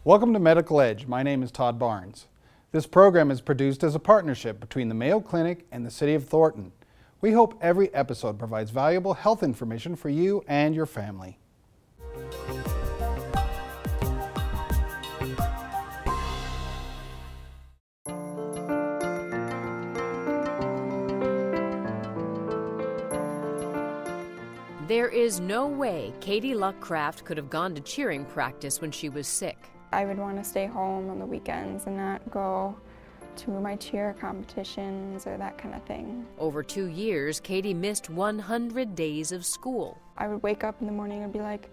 Welcome to Medical Edge. My name is Todd Barnes. This program is produced as a partnership between the Mayo Clinic and the City of Thornton. We hope every episode provides valuable health information for you and your family. There is no way Katie Luckcraft could have gone to cheering practice when she was sick. I would want to stay home on the weekends and not go to my cheer competitions or that kind of thing. Over 2 years, Katie missed 100 days of school. I would wake up in the morning and be like,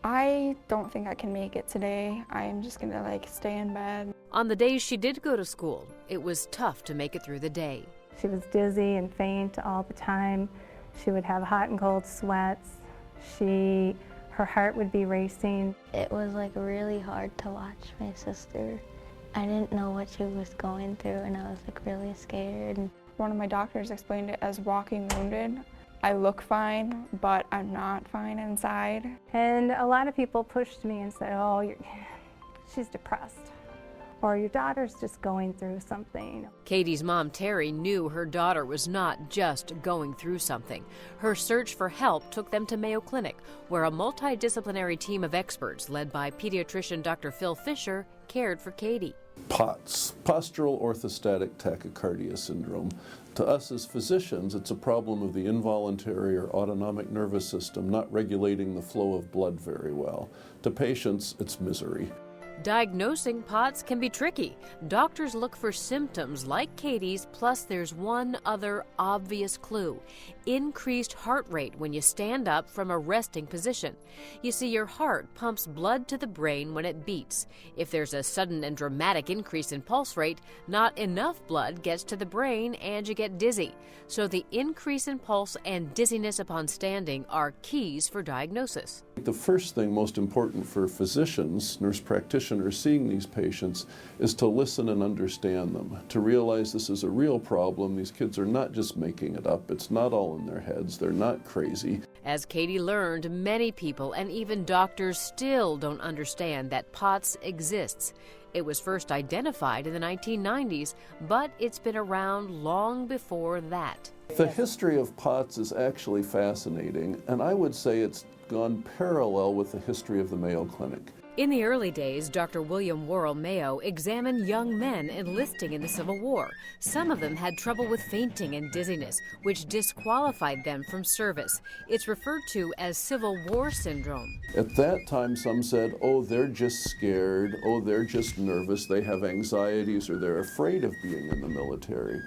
I don't think I can make it today. I am just gonna stay in bed. On the days she did go to school, it was tough to make it through the day. She was dizzy and faint all the time. She would have hot and cold sweats. Her heart would be racing. It was really hard to watch my sister. I didn't know what she was going through and I was really scared. One of my doctors explained it as walking wounded. I look fine, but I'm not fine inside. And a lot of people pushed me and said, oh, she's depressed. Or your daughter's just going through something. Katie's mom, Terry, knew her daughter was not just going through something. Her search for help took them to Mayo Clinic, where a multidisciplinary team of experts led by pediatrician Dr. Phil Fisher cared for Katie. POTS, postural orthostatic tachycardia syndrome. To us as physicians, it's a problem of the involuntary or autonomic nervous system not regulating the flow of blood very well. To patients, it's misery. Diagnosing POTS can be tricky. Doctors look for symptoms like Katie's, plus there's one other obvious clue: increased heart rate when you stand up from a resting position. You see, your heart pumps blood to the brain when it beats. If there's a sudden and dramatic increase in pulse rate, not enough blood gets to the brain and you get dizzy. So the increase in pulse and dizziness upon standing are keys for diagnosis. The first thing most important for physicians, nurse practitioners seeing these patients, is to listen and understand them, to realize this is a real problem. These kids are not just making it up. It's not all in their heads. They're not crazy. As Katie learned, many people and even doctors still don't understand that POTS exists. It was first identified in the 1990s, but it's been around long before that. The history of POTS is actually fascinating, and I would say it's gone parallel with the history of the Mayo Clinic. In the early days, Dr. William Worrell Mayo examined young men enlisting in the Civil War. Some of them had trouble with fainting and dizziness, which disqualified them from service. It's referred to as Civil War syndrome. At that time, some said, oh, they're just scared, oh, they're just nervous, they have anxieties, or they're afraid of being in the military.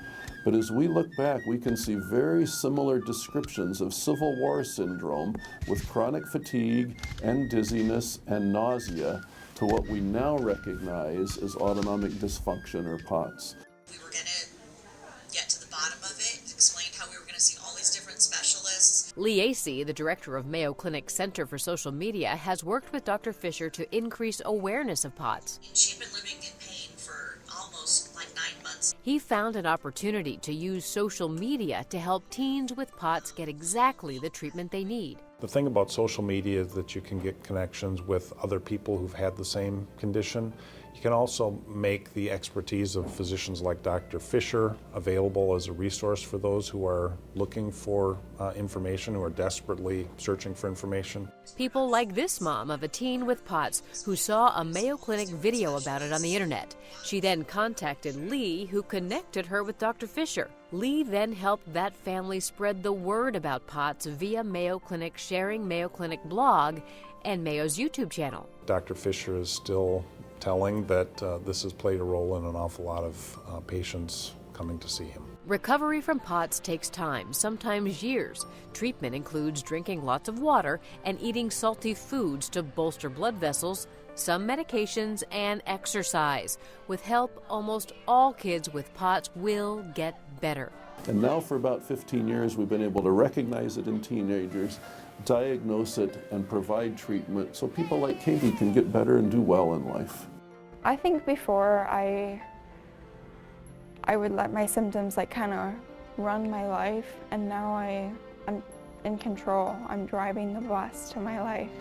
But as we look back, we can see very similar descriptions of Civil War syndrome with chronic fatigue and dizziness and nausea to what we now recognize as autonomic dysfunction or POTS. We were going to get to the bottom of it, explained how we were going to see all these different specialists. Lee Acey, the director of Mayo Clinic Center for Social Media, has worked with Dr. Fisher to increase awareness of POTS. She'd been living in pain for almost 9 months. He found an opportunity to use social media to help teens with POTS get exactly the treatment they need. The thing about social media is that you can get connections with other people who've had the same condition. You can also make the expertise of physicians like Dr. Fisher available as a resource for those who are looking for information, who are desperately searching for information. People like this mom of a teen with POTS who saw a Mayo Clinic video about it on the internet. She then contacted Lee, who connected her with Dr. Fisher. Lee then helped that family spread the word about POTS via Mayo Clinic Sharing Mayo Clinic blog and Mayo's YouTube channel. Dr. Fisher is still telling that this has played a role in an awful lot of patients coming to see him. Recovery from POTS takes time, sometimes years. Treatment includes drinking lots of water and eating salty foods to bolster blood vessels, some medications, and exercise. With help, almost all kids with POTS will get better. And now for about 15 years, we've been able to recognize it in teenagers, diagnose it, and provide treatment so people like Katie can get better and do well in life. I think before I would let my symptoms kind of run my life, and now I'm in control. I'm driving the bus to my life.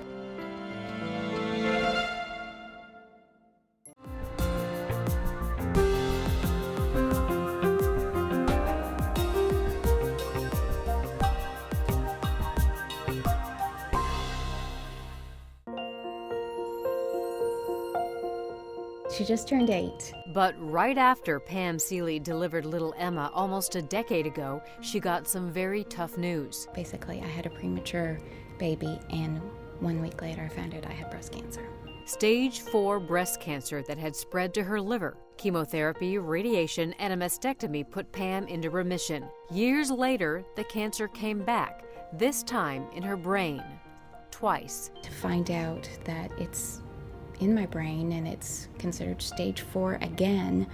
She just turned 8. But right after Pam Seeley delivered little Emma almost a decade ago, she got some very tough news. Basically, I had a premature baby, and 1 week later I found out I had breast cancer. Stage 4 breast cancer that had spread to her liver. Chemotherapy, radiation, and a mastectomy put Pam into remission. Years later, the cancer came back, this time in her brain. Twice. To find out that it's in my brain and it's considered stage 4 again,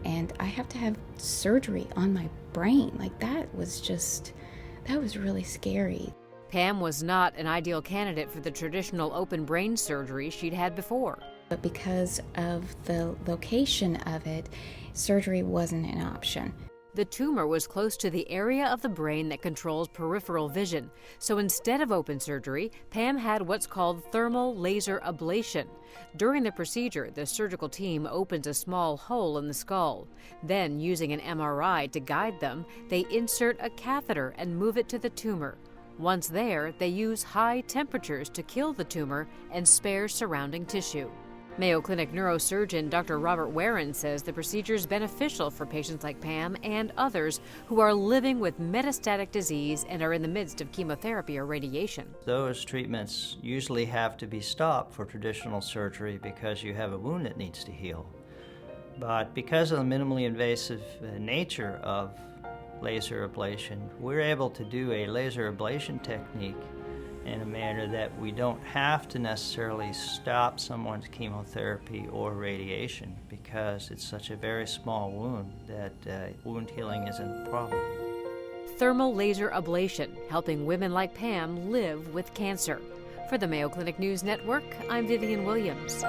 and I have to have surgery on my brain. Like, that was really scary. Pam was not an ideal candidate for the traditional open brain surgery she'd had before. But because of the location of it, surgery wasn't an option. The tumor was close to the area of the brain that controls peripheral vision. So instead of open surgery, Pam had what's called thermal laser ablation. During the procedure, the surgical team opens a small hole in the skull. Then, using an MRI to guide them, they insert a catheter and move it to the tumor. Once there, they use high temperatures to kill the tumor and spare surrounding tissue. Mayo Clinic neurosurgeon Dr. Robert Warren says the procedure is beneficial for patients like Pam and others who are living with metastatic disease and are in the midst of chemotherapy or radiation. Those treatments usually have to be stopped for traditional surgery because you have a wound that needs to heal. But because of the minimally invasive nature of laser ablation, we're able to do a laser ablation technique in a manner that we don't have to necessarily stop someone's chemotherapy or radiation because it's such a very small wound that wound healing isn't a problem. Thermal laser ablation, helping women like Pam live with cancer. For the Mayo Clinic News Network, I'm Vivian Williams.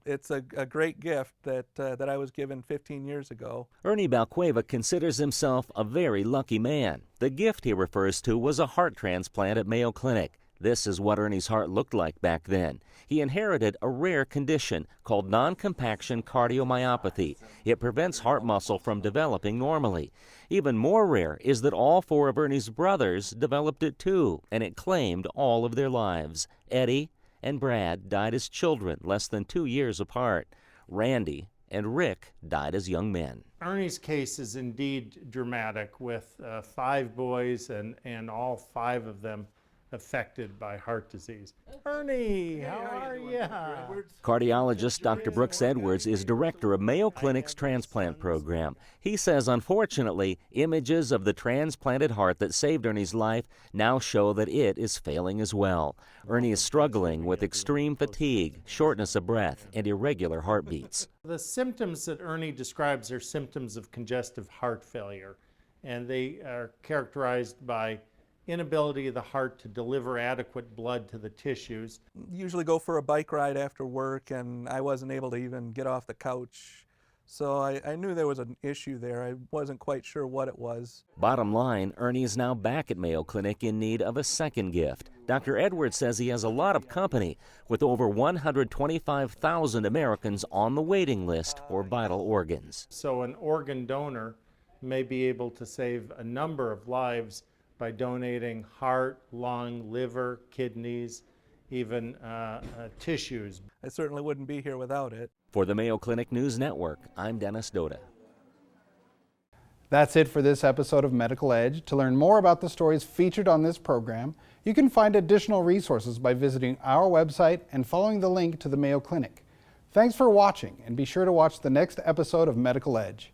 It's a great gift that I was given 15 years ago. Ernie Balcueva considers himself a very lucky man. The gift he refers to was a heart transplant at Mayo Clinic. This is what Ernie's heart looked like back then. He inherited a rare condition called non-compaction cardiomyopathy. It prevents heart muscle from developing normally. Even more rare is that all 4 of Ernie's brothers developed it too, and it claimed all of their lives. Eddie and Brad died as children, less than 2 years apart. Randy and Rick died as young men. Ernie's case is indeed dramatic, with 5 boys and all 5 of them affected by heart disease. Ernie, how are you? Cardiologist Dr. Brooks Edwards is director of Mayo Clinic's transplant program. He says, unfortunately, images of the transplanted heart that saved Ernie's life now show that it is failing as well. Ernie is struggling with extreme fatigue, shortness of breath, and irregular heartbeats. The symptoms that Ernie describes are symptoms of congestive heart failure, and they are characterized by inability of the heart to deliver adequate blood to the tissues. Usually go for a bike ride after work, and I wasn't able to even get off the couch. So I knew there was an issue there. I wasn't quite sure what it was. Bottom line, Ernie is now back at Mayo Clinic in need of a second gift. Dr. Edwards says he has a lot of company, with over 125,000 Americans on the waiting list for vital organs. So an organ donor may be able to save a number of lives by donating heart, lung, liver, kidneys, even tissues. I certainly wouldn't be here without it. For the Mayo Clinic News Network, I'm Dennis Doda. That's it for this episode of Medical Edge. To learn more about the stories featured on this program, you can find additional resources by visiting our website and following the link to the Mayo Clinic. Thanks for watching, and be sure to watch the next episode of Medical Edge.